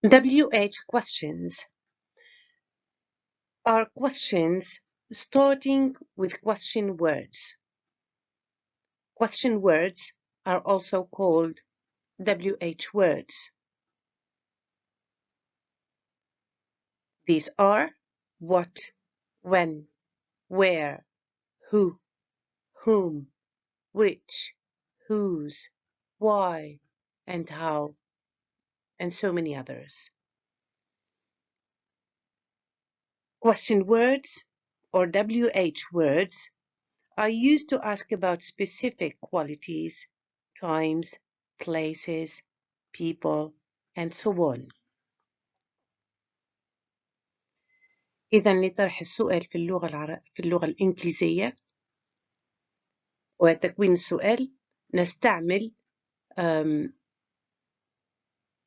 WH questions are questions starting with question words. Question words are also called WH words. These are what, when, where, who, whom, which, whose, why, and how, and so many others. Question words, or WH words, are used to ask about specific qualities, times, places, people, and so on. إذا لطرح السؤال في اللغة الإنجليزية وتكوين السؤال نستعمل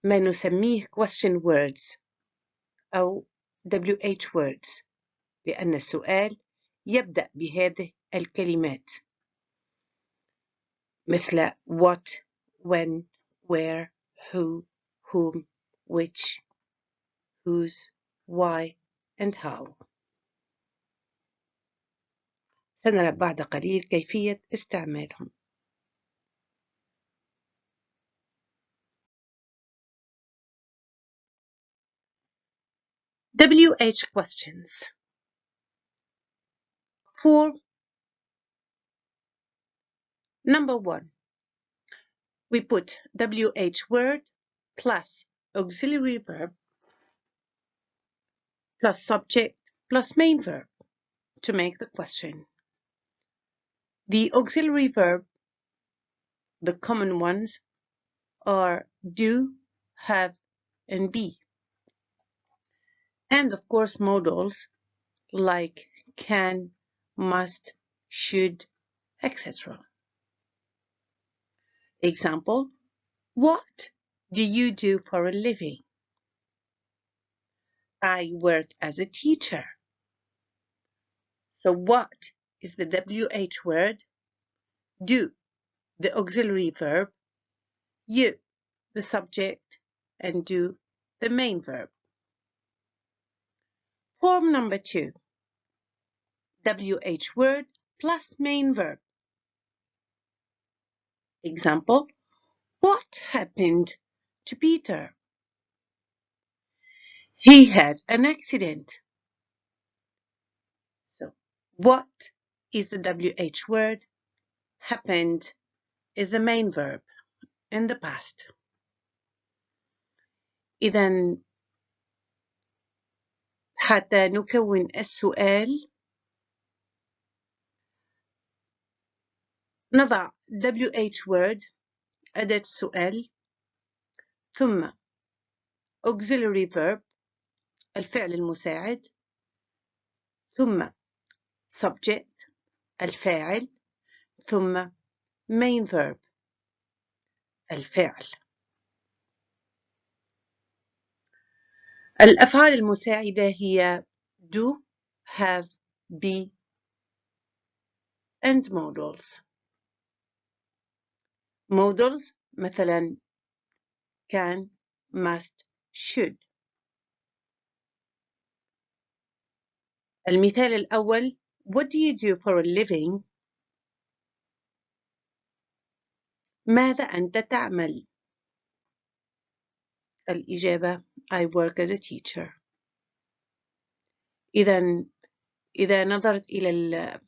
ما نسميه question words أو WH words لأن السؤال يبدأ بهذه الكلمات مثل what, when, where, who, whom, which, whose, why, and how. سنرى بعد قليل كيفية استعمالهم. WH questions. For number 1, we put WH word plus auxiliary verb plus subject plus main verb to make the question. The auxiliary verb, the common ones, are do, have, and be. And of course modals like can, must, should, etc. Example, what do you do for a living? I work as a teacher. So what is the WH word? Do, the auxiliary verb, you, the subject, and do, the main verb. Form number 2, WH word plus main verb. Example, what happened to Peter? He had an accident. So, what is the WH word? Happened is the main verb in the past. إذا حتى نكون السؤال نضع WH word أداة السؤال ثم auxiliary verb الفعل المساعد ثم subject الفاعل ثم main verb الفعل. الأفعال المساعدة هي do, have, be, and modals. Modals مثلا can, must, should. المثال الأول What do you do for a living? ماذا أنت تعمل؟ الإجابة I work as a teacher. إذا نظرت إلى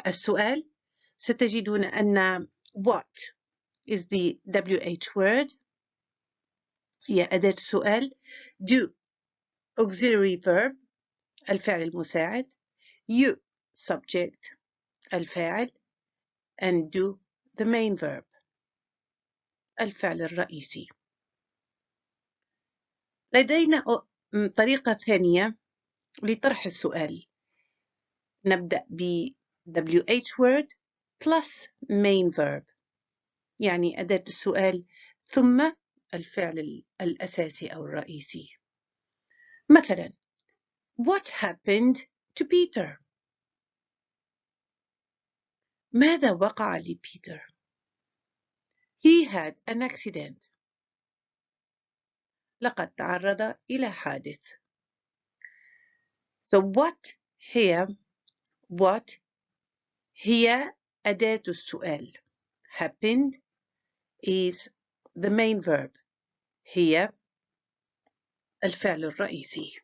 السؤال ستجدون أن what is the WH word هي أداة السؤال do auxiliary verb الفعل المساعد you subject الفاعل and do the main verb الفعل الرئيسي. لدينا طريقة ثانية لطرح السؤال نبدأ ب WH word plus main verb يعني أداة السؤال ثم الفعل الأساسي أو الرئيسي. مثلا What happened to Peter? ماذا وقع لبيتر؟ He had an accident. لقد تعرض إلى حادث. So what هي أداة السؤال. happened is the main verb. هي الفعل الرئيسي.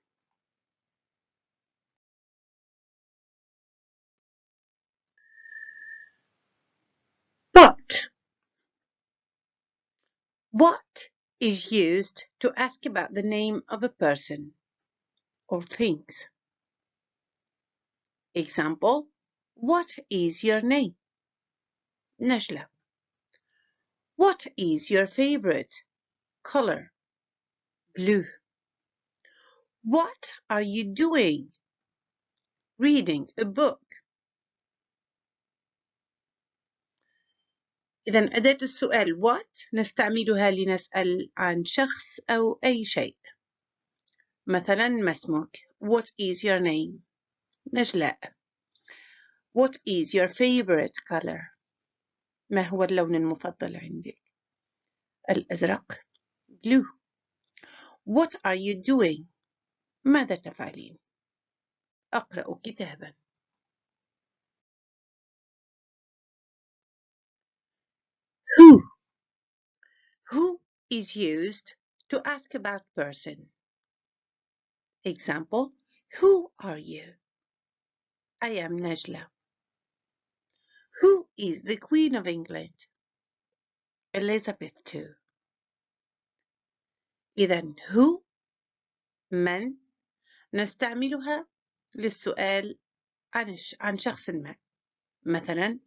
But what is used to ask about the name of a person or things. Example, what is your name? نجلة. What is your favorite color? Blue. What are you doing? Reading a book. إذن أداة السؤال what نستعملها لنسأل عن شخص أو أي شيء. مثلا ما اسمك؟ What is your name? نجلاء. What is your favorite color? ما هو اللون المفضل عندك؟ الأزرق. Blue. What are you doing? ماذا تفعلين؟ أقرأ كتابا. Who is used to ask about person. Example, who are you? I am Najla. Who is the Queen of England? Elizabeth II. إذن who من نستعملها للسؤال عن شخص ما. مثلا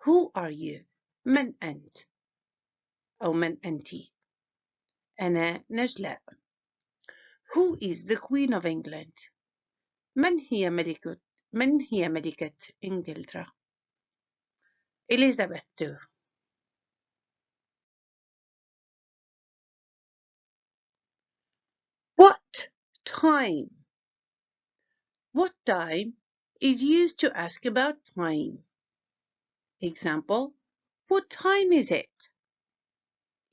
who are you؟ من أنت؟ أو من أنتِ؟ أنا نجلاء. Who is the Queen of England? من هي ملكة إنجلترا؟ Elizabeth II. What time? What time is used to ask about time. Example, what time is it?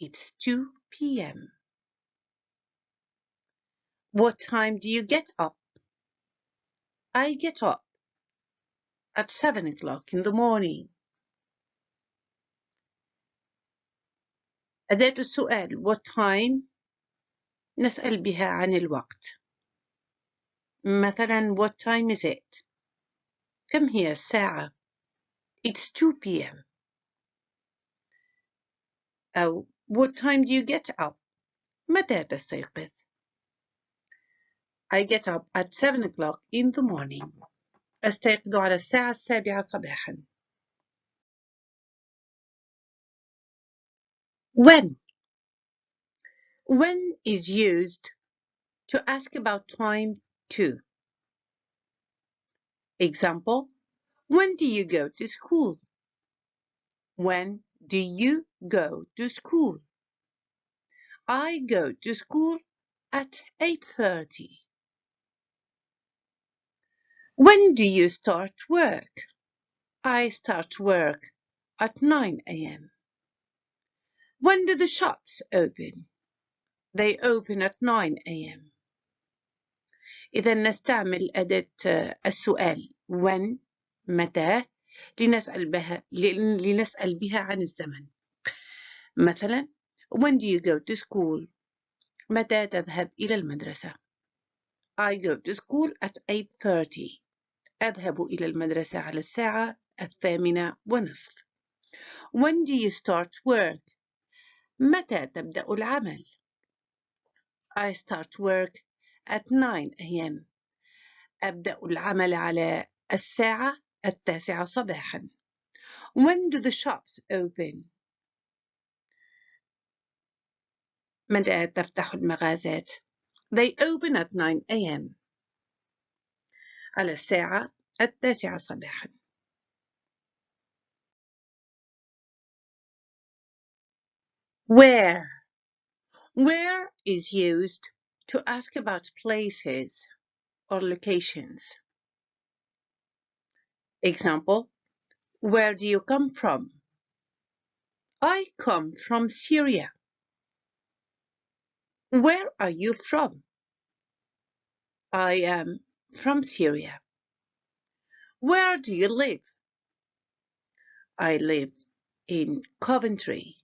It's 2 p.m. What time do you get up? I get up at 7 o'clock in the morning. أداة السؤال what time نسأل بها عن الوقت. مثلا what time is it? كم هي الساعة؟ It's 2 p.m. أو what time do you get up? متى تستيقظ؟ I get up at 7 o'clock in the morning. أستيقظ على الساعة 7 صباحا. When is used to ask about time too. Example, when do you go to school? When do you go to school? I go to school at 8:30. When do you start work? I start work at 9 a.m. When do the shops open? They open at 9 a.m. إذا نستعمل أداة السؤال when متى لنسأل بها عن الزمن. مثلا when do you go to school? متى تذهب إلى المدرسة؟ I go to school at 8:30. أذهب إلى المدرسة على الساعة 8:30. When do you start work? متى تبدأ العمل؟ I start work at 9 a.m. أبدأ العمل على الساعة 9 صباحا. When do the shops open? متى تفتح المغازات؟ They open at 9 a.m. على الساعة 9 صباحا. Where is used to ask about places or locations. Example, where do you come from? I come from Syria. Where are you from? I am from Syria. Where do you live? I live in Coventry.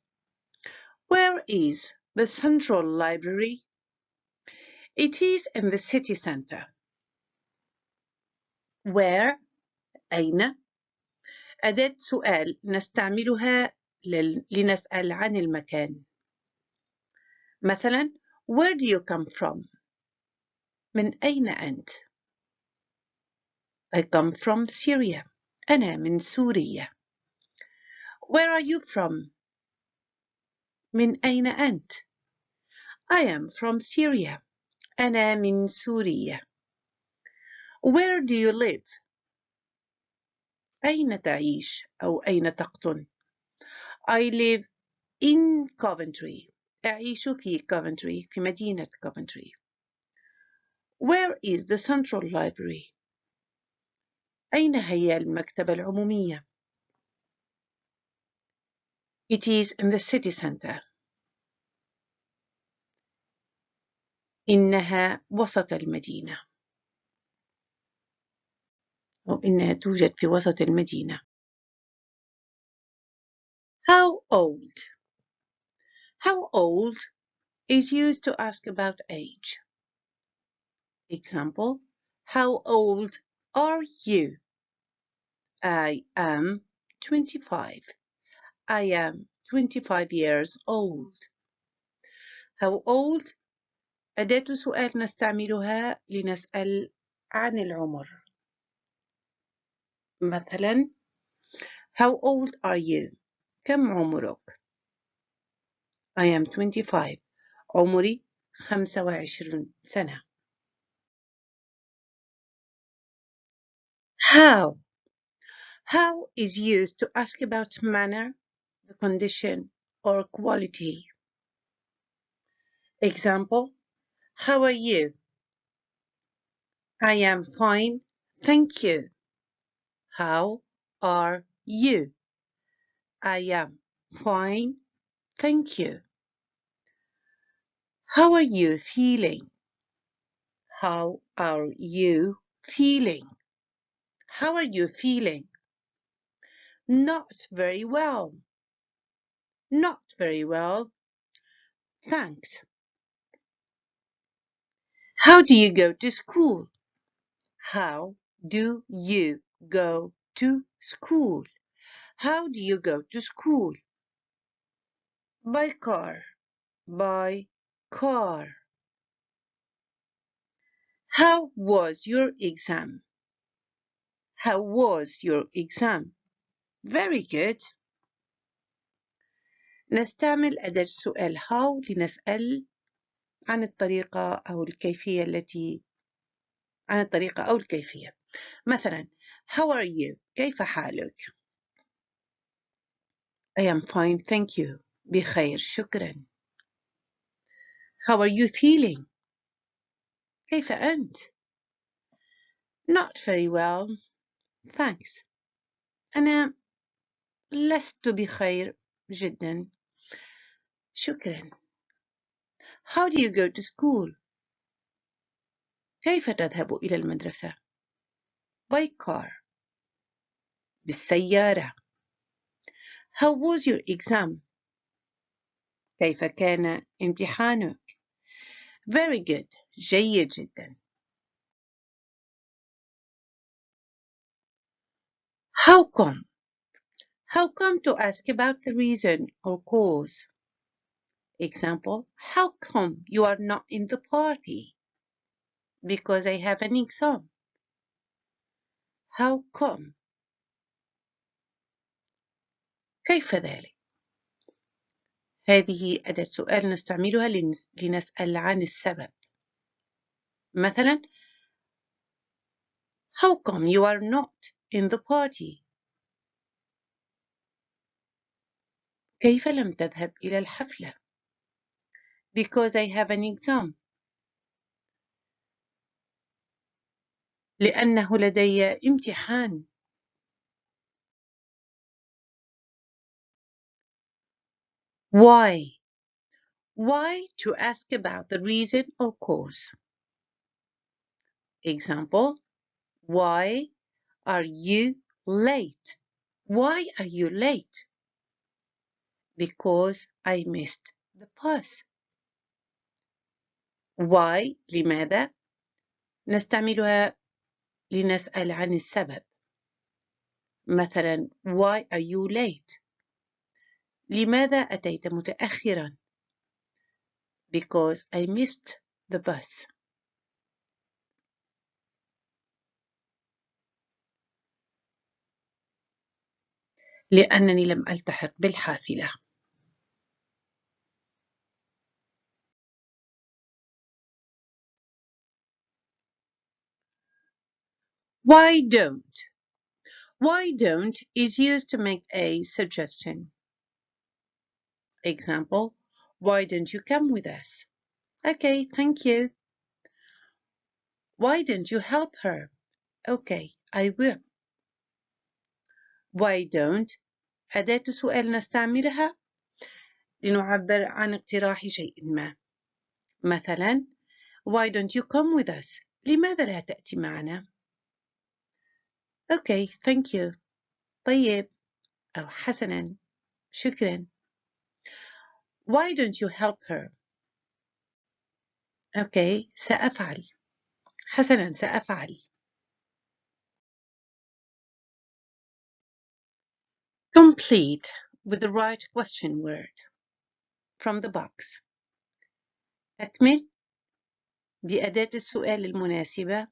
Where is the Central Library? It is in the city center. Where أين أداة سؤال نستعملها لنسأل عن المكان. مثلا Where do you come from? من أين أنت؟ I come from Syria. أنا من سوريا. Where are you from? من أين أنت؟ I am from Syria. أنا من سوريا. Where do you live? أين تعيش أو أين تقطن؟ I live in Coventry. أعيش في Coventry في مدينة Coventry. Where is the Central Library? أين هي المكتبة العمومية؟ It is in the city center. إنها وسط المدينة. أو إنها توجد في وسط المدينة. How old? How old is used to ask about age. Example, how old are you? I am 25. I am 25 years old. How old أداة سؤال نستعملها لنسأل عن العمر. مثلا How old are you? كم عمرك؟ I am 25. عمري 25 سنة. How? How is used to ask about manner, the condition, or quality. Example, how are you? I am fine, thank you. How are you? I am fine, thank you. How are you feeling? How are you feeling? How are you feeling? Not very well. Not very well. Thanks. How do you go to school? How do you go to school? How do you go to school? By car. By car. How was your exam? How was your exam? Very good. نستعمل أداة السؤال how لنسأل عن الطريقة أو الكيفية مثلا How are you? كيف حالك؟ I am fine, thank you. بخير شكرا. How are you feeling? كيف أنت؟ Not very well, thanks. أنا لست بخير جدا. شكرا. How do you go to school? كيف تذهب إلى المدرسة؟ By car. بالسيارة. How was your exam? كيف كان امتحانك؟ Very good. جيد جدا. How come? How come to ask about the reason or cause. Example, how come you are not in the party? Because I have an exam. How come? كيف ذلك؟ هذه أداة سؤال نستعملها لنسأل عن السبب. مثلا How come you are not in the party? كيف لم تذهب إلى الحفلة؟ Because I have an exam. لأنه لدي امتحان. Why? Why, to ask about the reason or cause. Example, why are you late? Why are you late? Because I missed the bus. Why, لماذا؟ نستعملها لنسأل عن السبب. مثلا, why are you late? لماذا أتيت متأخرا؟ Because I missed the bus. لأنني لم ألتحق بالحافلة. Why don't? Why don't is used to make a suggestion. Example, why don't you come with us? Okay, thank you. Why don't you help her? Okay, I will. Why don't أداة سؤال نستعملها لنعبر عن اقتراح شيء ما. مثلا, why don't you come with us? لماذا لا تأتي معنا؟ Okay, thank you. طيب أو حسنا شكرا. Why don't you help her? Okay, سأفعل. حسنا سأفعل. Complete with the right question word from the box. أكمل بأداة السؤال المناسبة